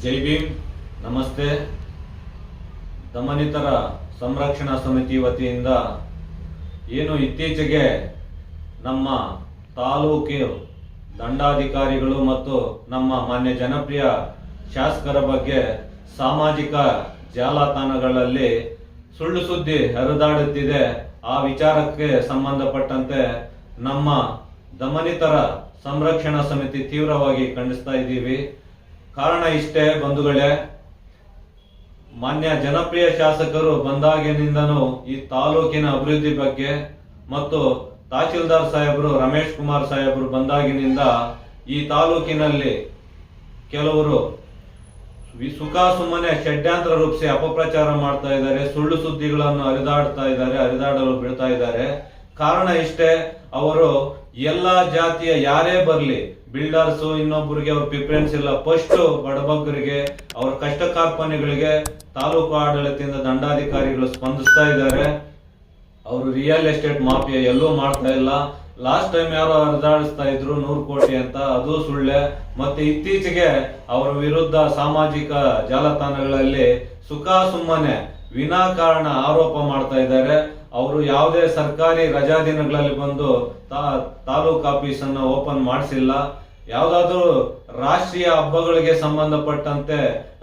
ಜೈ ಭೀಮ್. ನಮಸ್ತೆ. ದಮನಿತರ ಸಂರಕ್ಷಣಾ ಸಮಿತಿ ವತಿಯಿಂದ ಏನು ಇತ್ತೀಚೆಗೆ ನಮ್ಮ ತಾಲೂಕು ದಂಡಾಧಿಕಾರಿಗಳು ಮತ್ತು ನಮ್ಮ ಮಾನ್ಯ ಜನಪ್ರಿಯ ಶಾಸಕರ ಬಗ್ಗೆ ಸಾಮಾಜಿಕ ಜಾಲತಾಣಗಳಲ್ಲಿ ಸುಳ್ಳು ಸುದ್ದಿ ಹರಿದಾಡುತ್ತಿದೆ. ಆ ವಿಚಾರಕ್ಕೆ ಸಂಬಂಧಪಟ್ಟಂತೆ ನಮ್ಮ ದಮನಿತರ ಸಂರಕ್ಷಣಾ ಸಮಿತಿ ತೀವ್ರವಾಗಿ ಖಂಡಿಸ್ತಾ ಇದ್ದೀವಿ. ಕಾರಣ ಇಷ್ಟೇ ಬಂಧುಗಳೇ, ಮಾನ್ಯ ಜನಪ್ರಿಯ ಶಾಸಕರು ಬಂದಾಗಿನಿಂದನೂ ಈ ತಾಲೂಕಿನ ಅಭಿವೃದ್ಧಿ ಬಗ್ಗೆ ಮತ್ತು ತಹಶೀಲ್ದಾರ್ ಸಾಹೇಬರು ರಮೇಶ್ ಕುಮಾರ್ ಸಾಹೇಬರು ಬಂದಾಗಿನಿಂದ ಈ ತಾಲೂಕಿನಲ್ಲಿ ಕೆಲವರು ಸುಖ ಸುಮ್ಮನೆ ಷಡ್ಯಂತ್ರ ರೂಪಿಸಿ ಅಪಪ್ರಚಾರ ಮಾಡ್ತಾ ಇದ್ದಾರೆ. ಸುಳ್ಳು ಸುದ್ದಿಗಳನ್ನು ಹರಿದಾಡಲು ಬಿಡ್ತಾ ಇದ್ದಾರೆ. ಕಾರಣ ಇಷ್ಟೇ, ಅವರು ಎಲ್ಲಾ ಜಾತಿಯ ಯಾರೇ ಬರ್ಲಿ, ಬಿಲ್ಡರ್ಸ್ ಇನ್ನೊಬ್ಬರಿಗೆ ಅವ್ರ ಪ್ರಿಫರೆನ್ಸ್ ಇಲ್ಲ. ಫಸ್ಟ್ ಬಡಬಗ್ಗರಿಗೆ, ಅವ್ರ ಕಷ್ಟ ಕಾರ್ಪಣ್ಯಗಳಿಗೆ ತಾಲೂಕು ಆಡಳಿತದಿಂದ ದಂಡಾಧಿಕಾರಿಗಳು ಸ್ಪಂದಿಸ್ತಾ ಇದ್ದಾರೆ. ಅವರು ರಿಯಲ್ ಎಸ್ಟೇಟ್ ಮಾಫಿಯಾ ಎಲ್ಲೂ ಮಾಡ್ತಾ ಇಲ್ಲ. ಲಾಸ್ಟ್ ಟೈಮ್ ಯಾರೋ ಹರಿದಾಡಿಸ್ತಾ ಇದ್ರು 100 ಕೋಟಿ ಅಂತ, ಅದು ಸುಳ್ಳೆ. ಮತ್ತೆ ಇತ್ತೀಚೆಗೆ ಅವರ ವಿರುದ್ಧ ಸಾಮಾಜಿಕ ಜಾಲತಾಣಗಳಲ್ಲಿ ಸುಖ ಸುಮ್ಮನೆ ವಿನಾಕಾರಣ ಆರೋಪ ಮಾಡ್ತಾ ಇದ್ದಾರೆ. ಅವರು ಯಾವುದೇ ಸರ್ಕಾರಿ ರಜಾ ದಿನಗಳಲ್ಲಿ ಬಂದು ತಾಲೂಕು ಆಫೀಸ್ ಅನ್ನು ಓಪನ್ ಮಾಡಿಸಿಲ್ಲ. ಯಾವ್ದಾದ್ರು ರಾಷ್ಟ್ರೀಯ ಹಬ್ಬಗಳಿಗೆ ಸಂಬಂಧಪಟ್ಟಂತೆ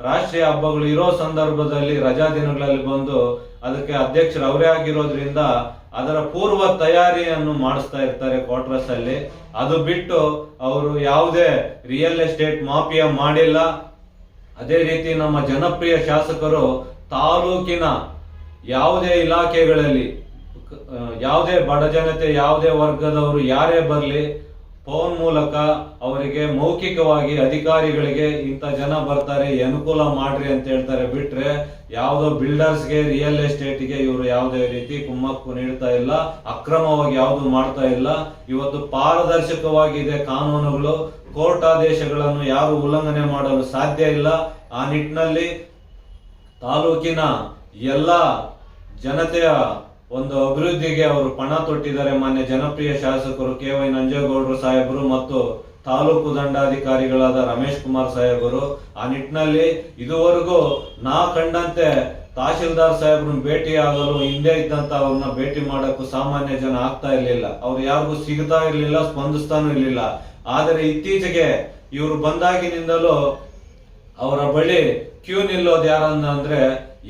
ರಾಷ್ಟ್ರೀಯ ಹಬ್ಬಗಳು ಇರೋ ಸಂದರ್ಭದಲ್ಲಿ ರಜಾ ದಿನಗಳಲ್ಲಿ ಬಂದು ಅದಕ್ಕೆ ಅಧ್ಯಕ್ಷರು ಅವರೇ ಆಗಿರೋದ್ರಿಂದ ಅದರ ಪೂರ್ವ ತಯಾರಿಯನ್ನು ಮಾಡಿಸ್ತಾ ಇರ್ತಾರೆ ಕ್ವಾರ್ಟರ್ಸ್ ಅಲ್ಲಿ. ಅದು ಬಿಟ್ಟು ಅವರು ಯಾವುದೇ ರಿಯಲ್ ಎಸ್ಟೇಟ್ ಮಾಫಿಯಾ ಮಾಡಿಲ್ಲ. ಅದೇ ರೀತಿ ನಮ್ಮ ಜನಪ್ರಿಯ ಶಾಸಕರು ತಾಲೂಕಿನ ಯಾವುದೇ ಇಲಾಖೆಗಳಲ್ಲಿ ಯಾವುದೇ ಬಡ ಜನತೆ, ಯಾವುದೇ ವರ್ಗದವರು ಯಾರೇ ಬರಲಿ, ಫೋನ್ ಮೂಲಕ ಅವರಿಗೆ ಮೌಖಿಕವಾಗಿ ಅಧಿಕಾರಿಗಳಿಗೆ ಇಂಥ ಜನ ಬರ್ತಾರೆ ಅನುಕೂಲ ಮಾಡ್ರಿ ಅಂತ ಹೇಳ್ತಾರೆ. ಬಿಟ್ರೆ ಯಾವುದೋ ಬಿಲ್ಡರ್ಸ್ಗೆ, ರಿಯಲ್ ಎಸ್ಟೇಟ್ಗೆ ಇವರು ಯಾವುದೇ ರೀತಿ ಕುಮ್ಮಕ್ಕು ನೀಡ್ತಾ ಇಲ್ಲ, ಅಕ್ರಮವಾಗಿ ಯಾವುದು ಮಾಡ್ತಾ ಇಲ್ಲ. ಇವತ್ತು ಪಾರದರ್ಶಕವಾಗಿದೆ ಕಾನೂನುಗಳು, ಕೋರ್ಟ್ ಆದೇಶಗಳನ್ನು ಯಾರು ಉಲ್ಲಂಘನೆ ಮಾಡಲು ಸಾಧ್ಯ ಇಲ್ಲ. ಆ ನಿಟ್ಟಿನಲ್ಲಿ ತಾಲೂಕಿನ ಎಲ್ಲ ಜನತೆಯ ಒಂದು ಅಭಿವೃದ್ಧಿಗೆ ಅವರು ಪಣ ತೊಟ್ಟಿದ್ದಾರೆ. ಮಾನ್ಯ ಜನಪ್ರಿಯ ಶಾಸಕರು ಕೆ.ವೈ. ನಂಜೇಗೌಡರು ಸಾಹೇಬರು ಮತ್ತು ತಾಲೂಕು ದಂಡಾಧಿಕಾರಿಗಳಾದ ರಮೇಶ್ ಕುಮಾರ್ ಸಾಹೇಬರು. ಆ ನಿಟ್ಟಿನಲ್ಲಿ ಇದುವರೆಗೂ ನಾ ಕಂಡಂತೆ ತಹಶೀಲ್ದಾರ್ ಸಾಹೇಬ್ರನ್ನ ಭೇಟಿ ಆಗಲು, ಹಿಂದೆ ಇದ್ದಂತ ಅವ್ರನ್ನ ಭೇಟಿ ಮಾಡಕ್ಕೂ ಸಾಮಾನ್ಯ ಜನ ಆಗ್ತಾ ಇರ್ಲಿಲ್ಲ. ಅವ್ರು ಯಾರಿಗೂ ಸಿಗ್ತಾ ಇರ್ಲಿಲ್ಲ, ಸ್ಪಂದಿಸ್ತಾನೂ ಇರ್ಲಿಲ್ಲ. ಆದರೆ ಇತ್ತೀಚೆಗೆ ಇವರು ಬಂದಾಗಿನಿಂದಲೂ ಅವರ ಬಳಿ ಕ್ಯೂ ನಿಲ್ಲೋದು ಯಾರನ್ನ ಅಂದ್ರೆ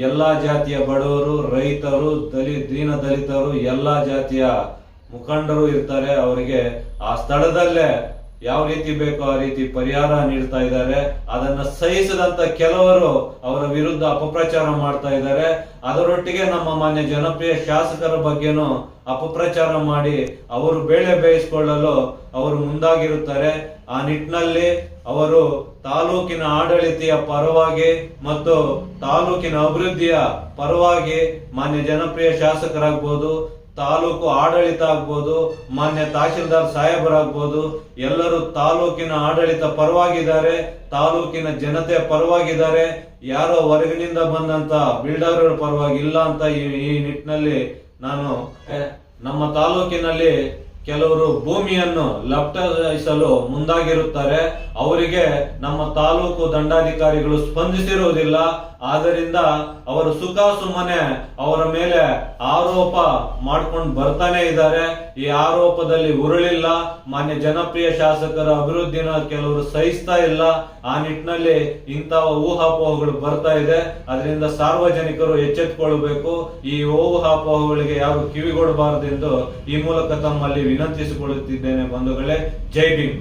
ಎಲ್ಲಾ ಜಾತಿಯ ಬಡವರು, ರೈತರು, ದೀನ ದಲಿತರು, ಎಲ್ಲಾ ಜಾತಿಯ ಮುಖಂಡರು ಇರ್ತಾರೆ. ಅವರಿಗೆ ಆ ಸ್ಥಳದಲ್ಲೇ ಯಾವ ರೀತಿ ಬೇಕೋ ಆ ರೀತಿ ಪರಿಹಾರ ನೀಡ್ತಾ ಇದ್ದಾರೆ. ಅದನ್ನ ಸಹಿಸದಂತ ಕೆಲವರು ಅವರ ವಿರುದ್ಧ ಅಪಪ್ರಚಾರ ಮಾಡ್ತಾ ಇದ್ದಾರೆ. ಅದರೊಟ್ಟಿಗೆ ನಮ್ಮ ಮಾನ್ಯ ಜನಪ್ರಿಯ ಶಾಸಕರ ಬಗ್ಗೆನೂ ಅಪಪ್ರಚಾರ ಮಾಡಿ ಅವರು ಬೇಳೆ ಬೇಯಿಸಿಕೊಳ್ಳಲು ಅವರು ಮುಂದಾಗಿರುತ್ತಾರೆ. ಆ ನಿಟ್ಟಿನಲ್ಲಿ ಅವರು ತಾಲೂಕಿನ ಆಡಳಿತೆಯ ಪರವಾಗಿ ಮತ್ತು ತಾಲೂಕಿನ ಅಭಿವೃದ್ಧಿಯ ಪರವಾಗಿ ಮಾನ್ಯ ಜನಪ್ರಿಯ ಶಾಸಕರಾಗ್ಬೋದು, ತಾಲೂಕು ಆಡಳಿತ ಆಗ್ಬೋದು, ಮಾನ್ಯ ತಹಶೀಲ್ದಾರ್ ಸಾಹೇಬರಾಗ್ಬೋದು, ಎಲ್ಲರೂ ತಾಲೂಕಿನ ಆಡಳಿತ ಪರವಾಗಿದ್ದಾರೆ, ತಾಲೂಕಿನ ಜನತೆ ಪರವಾಗಿದ್ದಾರೆ. ಯಾರೋ ಹೊರಗಿನಿಂದ ಬಂದಂತ ಬಿಲ್ಡರ್ಗಳ ಪರವಾಗಿ ಇಲ್ಲ ಅಂತ ಈ ನಿಟ್ಟಿನಲ್ಲಿ ನಾನು ನಮ್ಮ ತಾಲೂಕಿನಲ್ಲಿ ಕೆಲವರು ಭೂಮಿಯನ್ನು ಲಪ್ಟಾಯಿಸಲು ಮುಂದಾಗಿರುತ್ತಾರೆ. ಅವರಿಗೆ ನಮ್ಮ ತಾಲೂಕು ದಂಡಾಧಿಕಾರಿಗಳು ಸ್ಪಂದಿಸಿರುವುದಿಲ್ಲ. ಆದ್ದರಿಂದ ಅವರು ಸುಖ ಸುಮ್ಮನೆ ಅವರ ಮೇಲೆ ಆರೋಪ ಮಾಡ್ಕೊಂಡು ಬರ್ತಾನೆ ಇದ್ದಾರೆ. ಈ ಆರೋಪದಲ್ಲಿ ಉರುಳಿಲ್ಲ. ಮಾನ್ಯ ಜನಪ್ರಿಯ ಶಾಸಕರ ಅಭಿವೃದ್ಧಿನ ಕೆಲವರು ಸಹಿಸ್ತಾ ಇಲ್ಲ. ಆ ನಿಟ್ಟಿನಲ್ಲಿ ಇಂತಹ ಊಹಾಪೋಹಗಳು ಬರ್ತಾ ಇದೆ. ಅದರಿಂದ ಸಾರ್ವಜನಿಕರು ಎಚ್ಚೆತ್ತುಕೊಳ್ಳಬೇಕು. ಈ ಊಹಾಪೋಹಗಳಿಗೆ ಯಾರು ಕಿವಿಗೊಡಬಾರದೆಂದು ಈ ಮೂಲಕ ತಮ್ಮಲ್ಲಿ ವಿನಂತಿಸಿಕೊಳ್ಳುತ್ತಿದ್ದೇನೆ ಬಂಧುಗಳೇ. ಜೈ ಭೀಮ್.